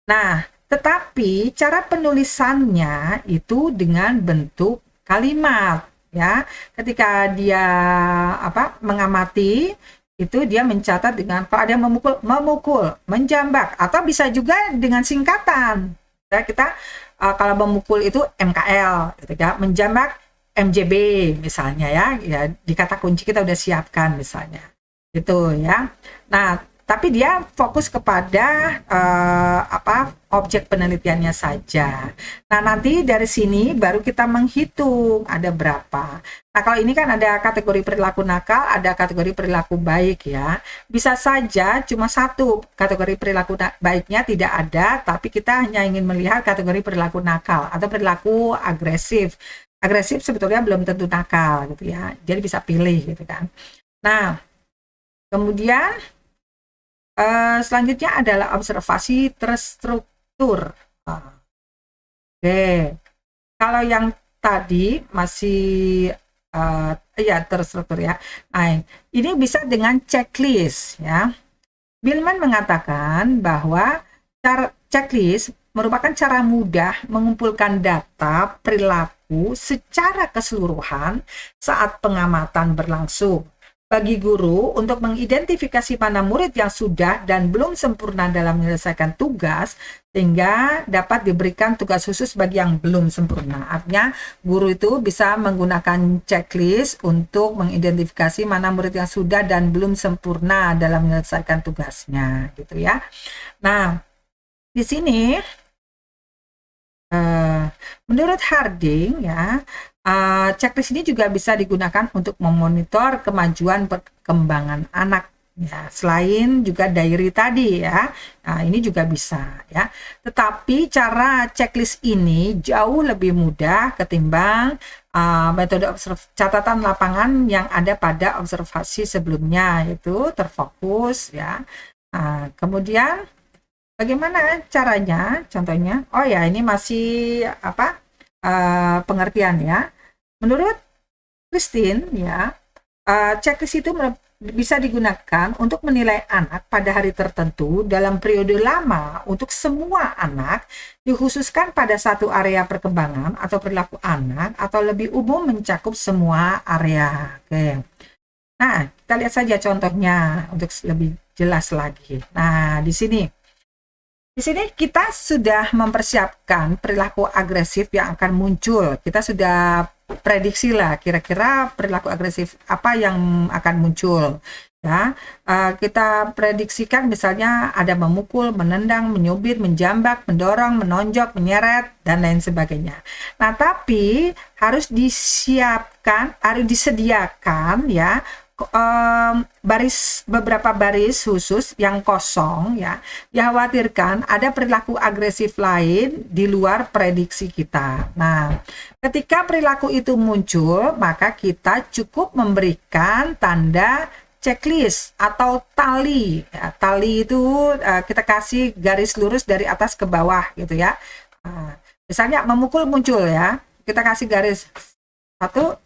Nah, tetapi cara penulisannya itu dengan bentuk kalimat ya. Ketika dia mengamati itu dia mencatat dengan kalau ada yang memukul, menjambak, atau bisa juga dengan singkatan. Ya, kita kalau memukul itu MKL, gitu ya, menjambak MJB misalnya ya di kata kunci kita udah siapkan misalnya, gitu ya. Nah, tapi dia fokus kepada objek penelitiannya saja. Nah, nanti dari sini baru kita menghitung ada berapa. Nah, kalau ini kan ada kategori perilaku nakal, ada kategori perilaku baik ya. Bisa saja cuma satu kategori perilaku baiknya tidak ada, tapi kita hanya ingin melihat kategori perilaku nakal atau perilaku agresif. Agresif sebetulnya belum tentu nakal gitu ya. Jadi bisa pilih gitu kan. Nah, kemudian selanjutnya adalah observasi terstruktur. Oke, kalau yang tadi masih terstruktur ya. Nah, ini bisa dengan checklist ya. Billman mengatakan bahwa checklist merupakan cara mudah mengumpulkan data perilaku secara keseluruhan saat pengamatan berlangsung. Bagi guru untuk mengidentifikasi mana murid yang sudah dan belum sempurna dalam menyelesaikan tugas sehingga dapat diberikan tugas khusus bagi yang belum sempurna. Artinya guru itu bisa menggunakan checklist untuk mengidentifikasi mana murid yang sudah dan belum sempurna dalam menyelesaikan tugasnya gitu ya. Nah, di sini menurut Harding ya, checklist ini juga bisa digunakan untuk memonitor kemajuan perkembangan anak Ya, selain juga diary tadi ya. Nah, ini juga bisa ya. Tetapi cara checklist ini jauh lebih mudah ketimbang metode catatan lapangan yang ada pada observasi sebelumnya, yaitu terfokus ya. Nah, kemudian bagaimana caranya? Contohnya, oh ya ini masih apa pengertian ya. Menurut Christine ya, checklist itu bisa digunakan untuk menilai anak pada hari tertentu dalam periode lama untuk semua anak, dikhususkan pada satu area perkembangan atau perilaku anak, atau lebih umum mencakup semua area. Oke. Nah, kita lihat saja contohnya untuk lebih jelas lagi. Nah, di sini kita sudah mempersiapkan perilaku agresif yang akan muncul. Kita sudah prediksi lah kira-kira perilaku agresif apa yang akan muncul. Ya, kita prediksikan misalnya ada memukul, menendang, menyubit, menjambak, mendorong, menonjok, menyeret, dan lain sebagainya. Nah, tapi harus disiapkan, harus disediakan ya beberapa baris khusus yang kosong ya, dikhawatirkan ada perilaku agresif lain di luar prediksi kita. Nah, ketika perilaku itu muncul, maka kita cukup memberikan tanda checklist atau tali ya, tali itu kita kasih garis lurus dari atas ke bawah gitu ya. Misalnya memukul muncul ya, kita kasih garis satu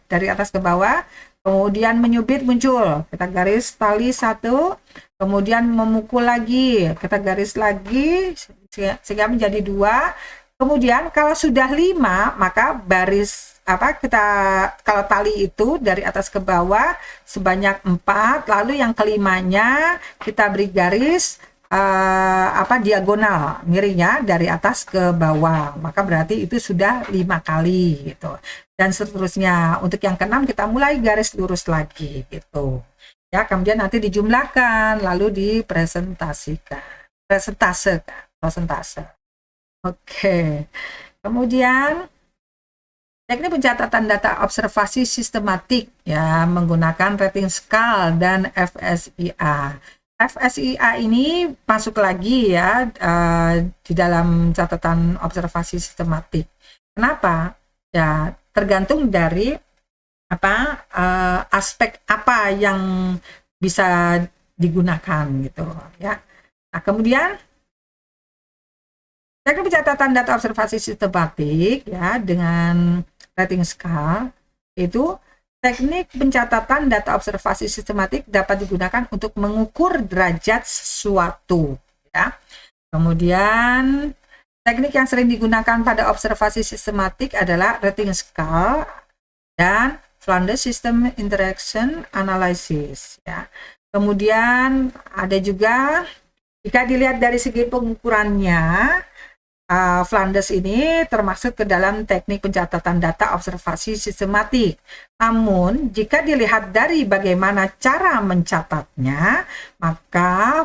dari atas ke bawah. Kemudian menyubit muncul, kita garis tali satu, kemudian memukul lagi, kita garis lagi sehingga menjadi 2. Kemudian kalau sudah 5, maka baris kalau tali itu dari atas ke bawah sebanyak 4, lalu yang kelimanya kita beri garis diagonal miringnya dari atas ke bawah, maka berarti itu sudah 5 kali gitu, dan seterusnya. Untuk yang keenam kita mulai garis lurus lagi gitu ya, kemudian nanti dijumlahkan lalu dipresentasikan, presentase. Oke. Kemudian teknik pencatatan data observasi sistematik ya menggunakan rating scale dan FSIA. FSIA ini masuk lagi ya di dalam catatan observasi sistematik. Kenapa? Ya tergantung dari aspek apa yang bisa digunakan gitu ya. Nah, kemudian teknik pencatatan data observasi sistematik ya dengan rating scale itu teknik pencatatan data observasi sistematik dapat digunakan untuk mengukur derajat sesuatu ya. Kemudian teknik yang sering digunakan pada observasi sistematik adalah rating scale dan Flanders System Interaction Analysis ya. Kemudian ada juga jika dilihat dari segi pengukurannya, Flanders ini termasuk ke dalam teknik pencatatan data observasi sistematik. Namun, jika dilihat dari bagaimana cara mencatatnya, maka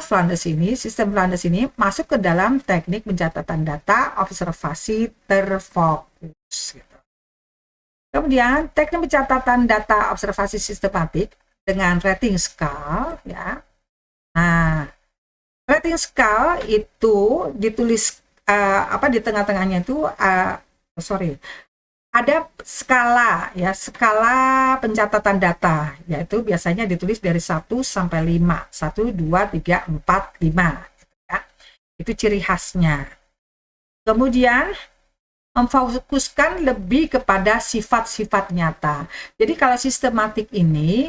sistem Flanders ini masuk ke dalam teknik pencatatan data observasi terfokus. Kemudian, teknik pencatatan data observasi sistematik dengan rating scale, ya. Nah, rating scale itu ditulis di tengah-tengahnya itu ada skala ya, skala pencatatan data, yaitu biasanya ditulis dari 1 sampai 5, 1 2 3 4 5 gitu ya. Itu ciri khasnya. Kemudian memfokuskan lebih kepada sifat-sifat nyata. Jadi kalau sistematik ini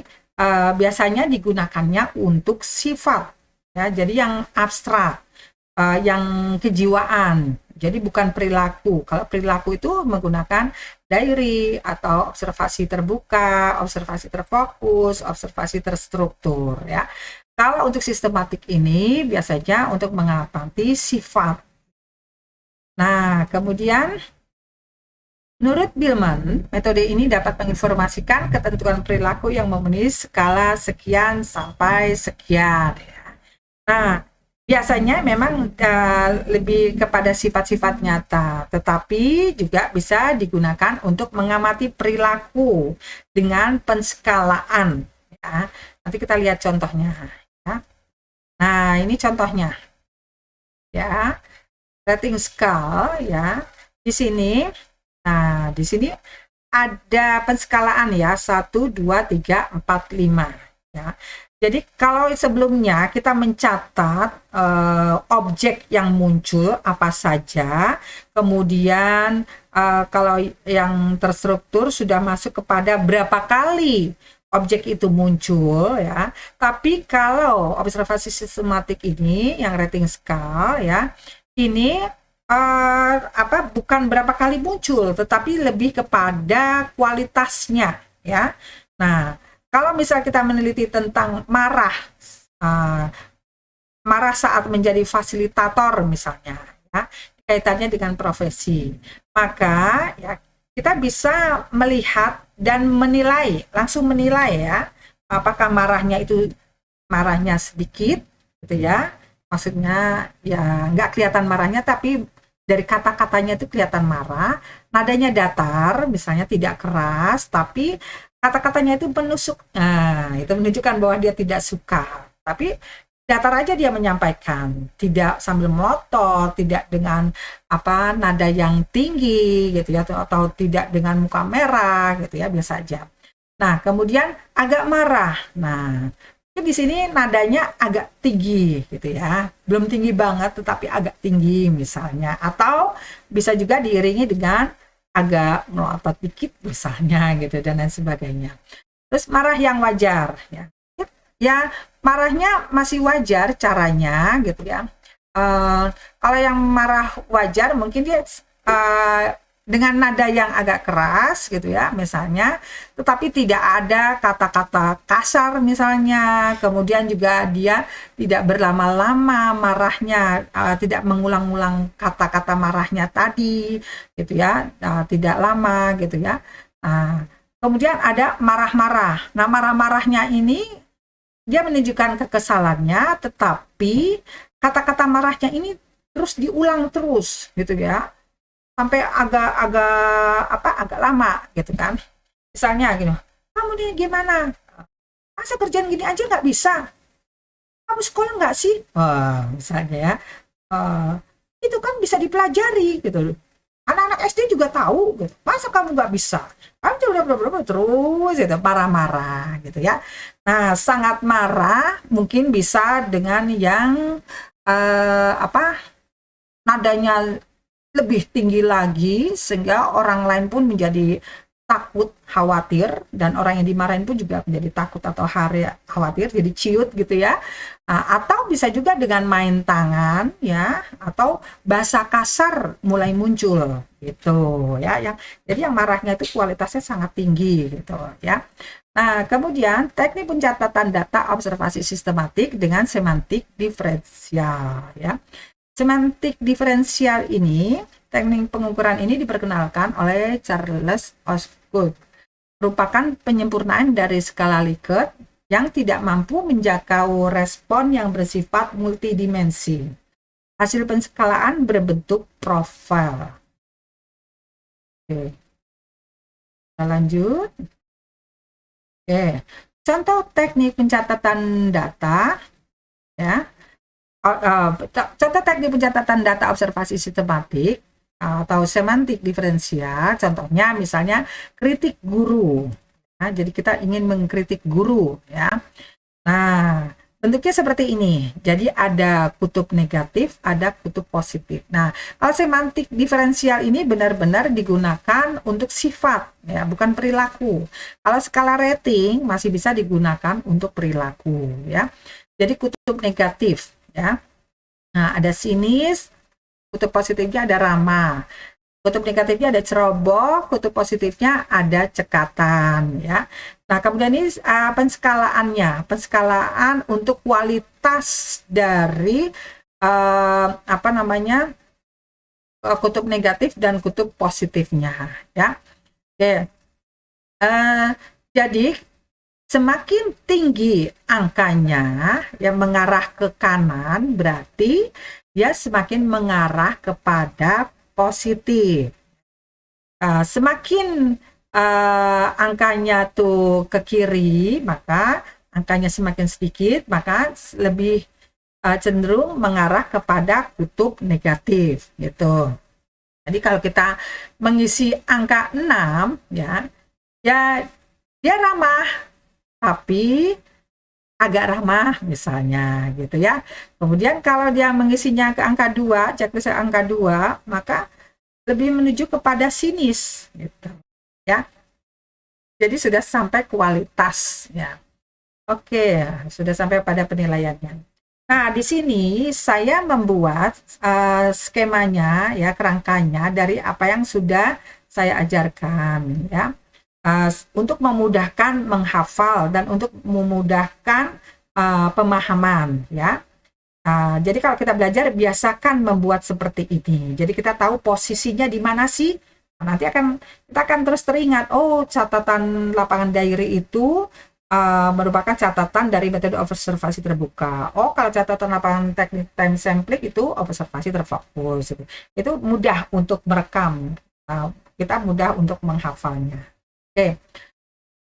biasanya digunakannya untuk sifat ya, jadi yang abstrak, yang kejiwaan, jadi bukan perilaku. Kalau perilaku itu menggunakan diary atau observasi terbuka, observasi terfokus, observasi terstruktur ya. Kalau untuk sistematik ini biasanya untuk mengamati sifat. Nah, kemudian menurut Billman, metode ini dapat menginformasikan ketentuan perilaku yang memenuhi skala sekian sampai sekian ya. Nah, biasanya memang lebih kepada sifat-sifat nyata, tetapi juga bisa digunakan untuk mengamati perilaku dengan penskalaan. Ya. Nanti kita lihat contohnya ya. Nah, ini contohnya ya. Rating scale ya. Di sini, nah di sini ada penskalaan ya, 1, 2, 3, 4, 5 ya. Jadi kalau sebelumnya kita mencatat objek yang muncul apa saja, kemudian kalau yang terstruktur sudah masuk kepada berapa kali objek itu muncul ya. Tapi kalau observasi sistematik ini yang rating scale ya, ini bukan berapa kali muncul, tetapi lebih kepada kualitasnya ya. Nah, kalau misal kita meneliti tentang marah, marah saat menjadi fasilitator misalnya, ya, kaitannya dengan profesi, maka ya kita bisa melihat dan menilai, langsung menilai ya, apakah marahnya sedikit, gitu ya. Maksudnya ya nggak kelihatan marahnya, tapi dari kata-katanya itu kelihatan marah, nadanya datar, misalnya tidak keras, tapi kata-katanya itu menusuk. Nah, itu menunjukkan bahwa dia tidak suka. Tapi datar aja dia menyampaikan, tidak sambil melotot, tidak dengan nada yang tinggi gitu ya, atau tidak dengan muka merah gitu ya, biasa aja. Nah, kemudian agak marah. Nah, di sini nadanya agak tinggi gitu ya, belum tinggi banget tetapi agak tinggi misalnya, atau bisa juga diiringi dengan agak melotot dikit misalnya gitu dan lain sebagainya. Terus marah yang wajar ya, ya marahnya masih wajar caranya gitu ya. Kalau yang marah wajar mungkin dia dengan nada yang agak keras gitu ya misalnya, tetapi tidak ada kata-kata kasar misalnya, kemudian juga dia tidak berlama-lama marahnya, tidak mengulang-ulang kata-kata marahnya tadi gitu ya, tidak lama gitu ya. Kemudian ada marah-marah. Nah, marah-marahnya ini dia menunjukkan kekesalannya, tetapi kata-kata marahnya ini terus diulang terus gitu ya, sampai agak lama gitu kan. Misalnya gitu, kamu ini gimana, masa kerjaan gini aja nggak bisa, kamu sekolah nggak sih, misalnya ya, itu kan bisa dipelajari gitu, anak-anak SD juga tahu gitu, masa kamu nggak bisa, kamu terus gitu, marah-marah gitu ya. Nah, sangat marah mungkin bisa dengan yang nadanya lebih tinggi lagi, sehingga orang lain pun menjadi takut, khawatir, dan orang yang dimarahin pun juga menjadi takut atau khawatir, jadi ciut gitu ya. Atau bisa juga dengan main tangan ya, atau bahasa kasar mulai muncul gitu ya. Jadi yang marahnya itu kualitasnya sangat tinggi gitu ya. Nah, kemudian teknik pencatatan data observasi sistematik dengan semantik diferensial ya. Semantik diferensial ini, teknik pengukuran ini diperkenalkan oleh Charles Osgood, merupakan penyempurnaan dari skala Likert yang tidak mampu menjangkau respon yang bersifat multidimensi. Hasil penskalaan berbentuk profil. Oke. Kita lanjut. Oke. Contoh teknik pencatatan data ya. Contoh teknik pencatatan data observasi sistematik atau semantik diferensial, contohnya misalnya kritik guru. Nah, jadi kita ingin mengkritik guru ya. Nah, bentuknya seperti ini. Jadi ada kutub negatif, ada kutub positif. Nah, kalau semantik diferensial ini benar-benar digunakan untuk sifat ya, bukan perilaku. Kalau skala rating masih bisa digunakan untuk perilaku ya. Jadi kutub negatif ya. Nah, ada sinis, kutub positifnya ada ramah, kutub negatifnya ada ceroboh, kutub positifnya ada cekatan ya. Nah, kemudian ini penskalaan untuk kualitas dari kutub negatif dan kutub positifnya ya. Oke. Jadi semakin tinggi angkanya yang mengarah ke kanan, berarti dia semakin mengarah kepada positif. Semakin angkanya tuh ke kiri, maka angkanya semakin sedikit, maka lebih cenderung mengarah kepada kutub negatif gitu. Jadi kalau kita mengisi angka 6 ya, ya dia ramah tapi agak ramah misalnya gitu ya. Kemudian kalau dia mengisinya ke angka 2, checklist angka 2, maka lebih menuju kepada sinis gitu ya. Jadi sudah sampai kualitas ya. Oke, sudah sampai pada penilaiannya. Nah, di sini saya membuat skemanya ya, kerangkanya dari apa yang sudah saya ajarkan ya. Untuk memudahkan menghafal dan untuk memudahkan pemahaman ya. Jadi kalau kita belajar biasakan membuat seperti ini. Jadi kita tahu posisinya di mana sih. Nanti kita akan terus teringat, oh catatan lapangan diary itu merupakan catatan dari metode observasi terbuka. Oh, kalau catatan lapangan teknik time sampling itu observasi terfokus. Itu mudah untuk merekam. Kita mudah untuk menghafalnya. Oke.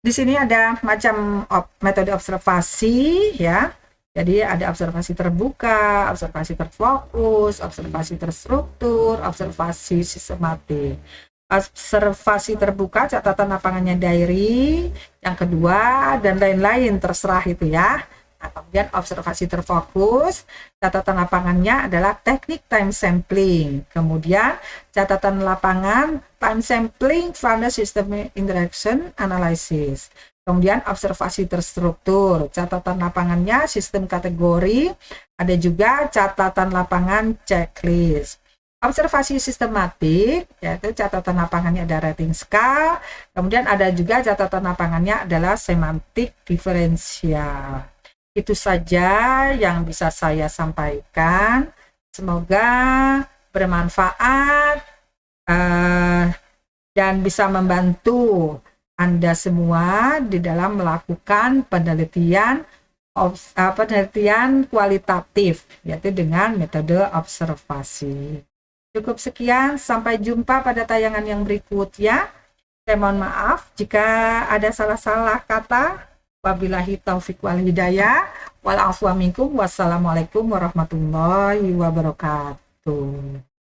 Di sini ada macam metode observasi ya. Jadi ada observasi terbuka, observasi terfokus, observasi terstruktur, observasi sistematik. Observasi terbuka, catatan lapangannya diary, yang kedua dan lain-lain terserah itu ya. Nah, kemudian observasi terfokus, catatan lapangannya adalah teknik time sampling. Kemudian catatan lapangan time sampling pada system interaction analysis. Kemudian observasi terstruktur, catatan lapangannya sistem kategori, ada juga catatan lapangan checklist. Observasi sistematik, yaitu catatan lapangannya ada rating scale, kemudian ada juga catatan lapangannya adalah semantik diferensial. Itu saja yang bisa saya sampaikan. Semoga bermanfaat dan bisa membantu Anda semua di dalam melakukan penelitian kualitatif, yaitu dengan metode observasi. Cukup sekian, sampai jumpa pada tayangan yang berikutnya. Saya mohon maaf jika ada salah-salah kata. Wabillahi taufiq wal hidayah. Wal afwa minkum. Wassalamualaikum warahmatullahi wabarakatuh.